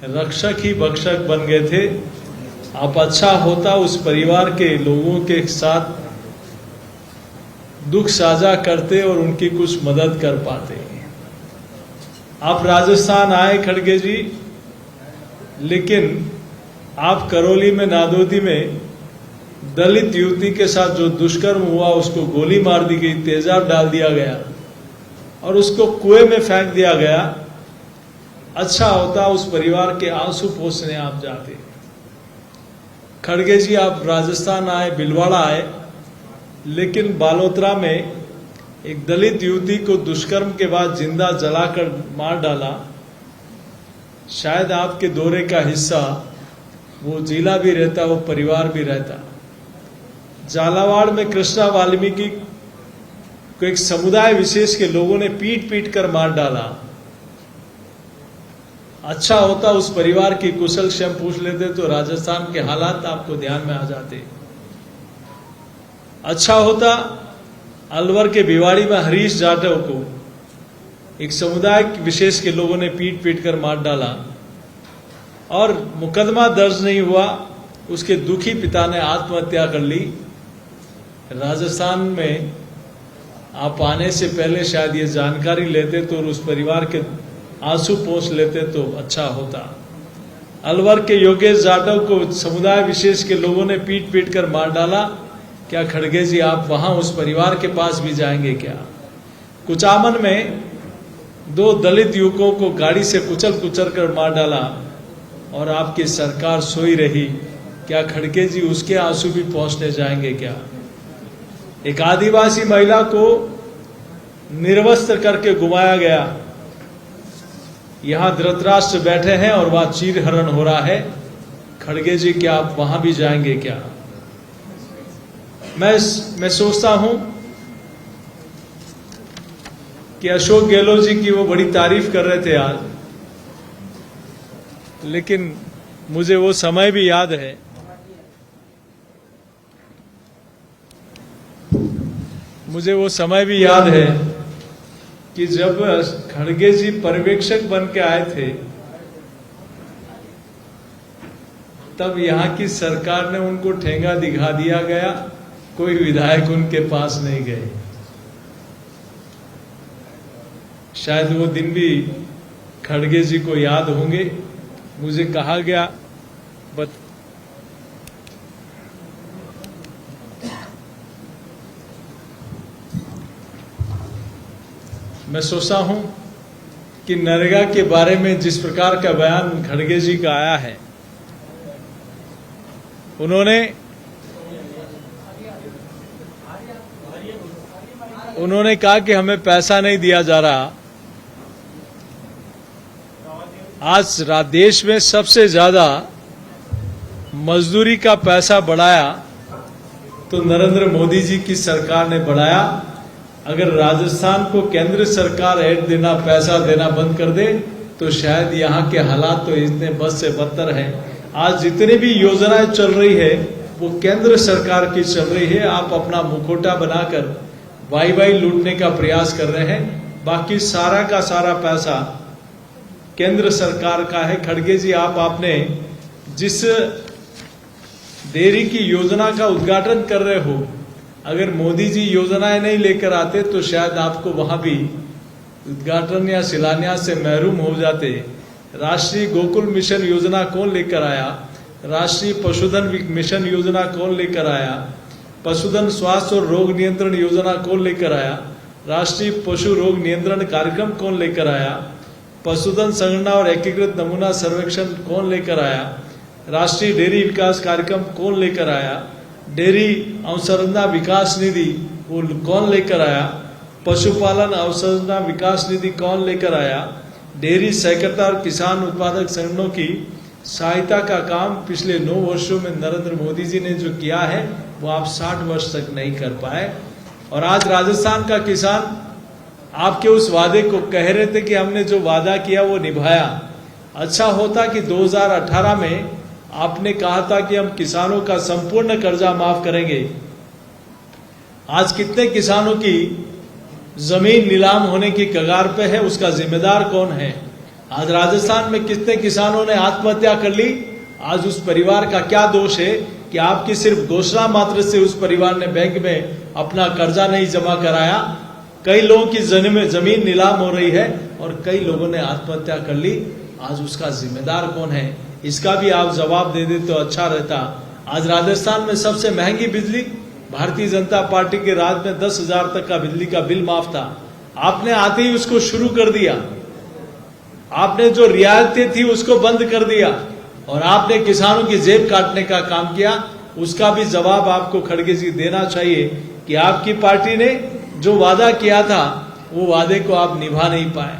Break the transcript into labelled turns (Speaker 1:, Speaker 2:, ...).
Speaker 1: रक्षक ही भक्षक बन गए थे। आप अच्छा होता उस परिवार के लोगों के साथ दुख साझा करते और उनकी कुछ मदद कर पाते। आप राजस्थान आए खड़गे जी, लेकिन आप करौली में नादौदी में दलित युवती के साथ जो दुष्कर्म हुआ, उसको गोली मार दी गई, तेजाब डाल दिया गया और उसको कुएं में फेंक दिया गया। अच्छा होता उस परिवार के आंसू पोंछने आप जाते। खड़गे जी, आप राजस्थान आए, भिलवाड़ा आए, लेकिन बालोतरा में एक दलित युवती को दुष्कर्म के बाद जिंदा जलाकर मार डाला। शायद आपके दौरे का हिस्सा वो जिला भी रहता, वो परिवार भी रहता। झालावाड़ में कृष्णा वाल्मीकि को एक समुदाय विशेष के लोगों ने पीट पीट कर मार डाला। अच्छा होता उस परिवार की कुशल क्षेम पूछ लेते तो राजस्थान के हालात आपको ध्यान में आ जाते। अच्छा होता अलवर के भिवाड़ी में हरीश जाटव को एक समुदाय विशेष के लोगों ने पीट पीट कर मार डाला और मुकदमा दर्ज नहीं हुआ। उसके दुखी पिता ने आत्महत्या कर ली। राजस्थान में आप आने से पहले शायद ये जानकारी लेते तो उस परिवार के आंसू पोंछ लेते तो अच्छा होता। अलवर के योगेश जाटव को समुदाय विशेष के लोगों ने पीट पीट कर मार डाला। क्या खड़गे जी, आप वहां उस परिवार के पास भी जाएंगे क्या? कुचामन में 2 दलित युवकों को गाड़ी से कुचल कुचल कर मार डाला और आपकी सरकार सोई रही। क्या खड़गे जी, उसके आंसू भी पहुंचने जाएंगे क्या? एक आदिवासी महिला को निर्वस्त्र करके घुमाया गया। यहां धृतराष्ट्र बैठे हैं और वहां चीरहरण हो रहा है। खड़गे जी, क्या आप वहां भी जाएंगे क्या? मैं सोचता हूं कि अशोक गहलोत जी की वो बड़ी तारीफ कर रहे थे आज, लेकिन मुझे वो समय भी याद है। मुझे वो समय भी याद है कि जब खड़गे जी पर्यवेक्षक बन के आए थे, तब यहां की सरकार ने उनको ठेंगा दिखा दिया गया। कोई विधायक उनके पास नहीं गए। शायद वो दिन भी खड़गे जी को याद होंगे। मुझे कहा गया मैं सोचता हूं कि नरेगा के बारे में जिस प्रकार का बयान खड़गे जी का आया है, उन्होंने कहा कि हमें पैसा नहीं दिया जा रहा। आज देश में सबसे ज्यादा मजदूरी का पैसा बढ़ाया तो नरेंद्र मोदी जी की सरकार ने बढ़ाया। अगर राजस्थान को केंद्र सरकार ऐड देना, पैसा देना बंद कर दे तो शायद यहाँ के हालात तो इतने बद से बदतर हैं। आज जितनी भी योजनाएं चल रही है वो केंद्र सरकार की चल रही है। आप अपना मुखौटा बनाकर वाई लूटने का प्रयास कर रहे हैं। बाकी सारा का सारा पैसा केंद्र सरकार का है। खड़गे जी, आपने जिस डेयरी की योजना का उद्घाटन कर रहे हो, अगर मोदी जी योजनाएं नहीं लेकर आते तो शायद आपको वहां भी उद्घाटन या शिलान्यास से महरूम हो जाते। राष्ट्रीय गोकुल मिशन योजना कौन लेकर आया? राष्ट्रीय पशुधन मिशन योजना कौन लेकर आया? पशुधन स्वास्थ्य और रोग नियंत्रण योजना कौन लेकर आया? राष्ट्रीय पशु रोग नियंत्रण कार्यक्रम कौन लेकर आया? पशुधन संगणना और एकीकृत नमूना सर्वेक्षण कौन लेकर आया? राष्ट्रीय डेयरी विकास कार्यक्रम कौन लेकर आया? डेयरी अवसंरचना विकास निधि वो कौन लेकर आया? पशुपालन अवसंरचना विकास निधि कौन लेकर आया? डेयरी सहकारिता और किसान उत्पादक संगठनों की सहायता का काम पिछले 9 वर्षों में नरेंद्र मोदी जी ने जो किया है वो आप 60 वर्ष तक नहीं कर पाए। और आज राजस्थान का किसान आपके उस वादे को कह रहे थे कि हमने जो वादा किया वो निभाया। अच्छा होता कि 2018 में आपने कहा था कि हम किसानों का संपूर्ण कर्जा माफ करेंगे। आज कितने किसानों की जमीन नीलाम होने की कगार पे है, उसका जिम्मेदार कौन है? आज राजस्थान में कितने किसानों ने आत्महत्या कर ली। आज उस परिवार का क्या दोष है कि आपकी सिर्फ घोषणा मात्र से उस परिवार ने बैंक में अपना कर्जा नहीं जमा कराया। कई लोगों की जमीन नीलाम हो रही है और कई लोगों ने आत्महत्या कर ली। आज उसका जिम्मेदार कौन है, इसका भी आप जवाब दे दे तो अच्छा रहता। आज राजस्थान में सबसे महंगी बिजली, भारतीय जनता पार्टी के राज में 10,000 तक का बिजली का बिल माफ था। आपने आते ही उसको शुरू कर दिया। आपने जो रियायतें थी उसको बंद कर दिया और आपने किसानों की जेब काटने का काम किया। उसका भी जवाब आपको खड़गे जी देना चाहिए कि आपकी पार्टी ने जो वादा किया था वो वादे को आप निभा नहीं पाए।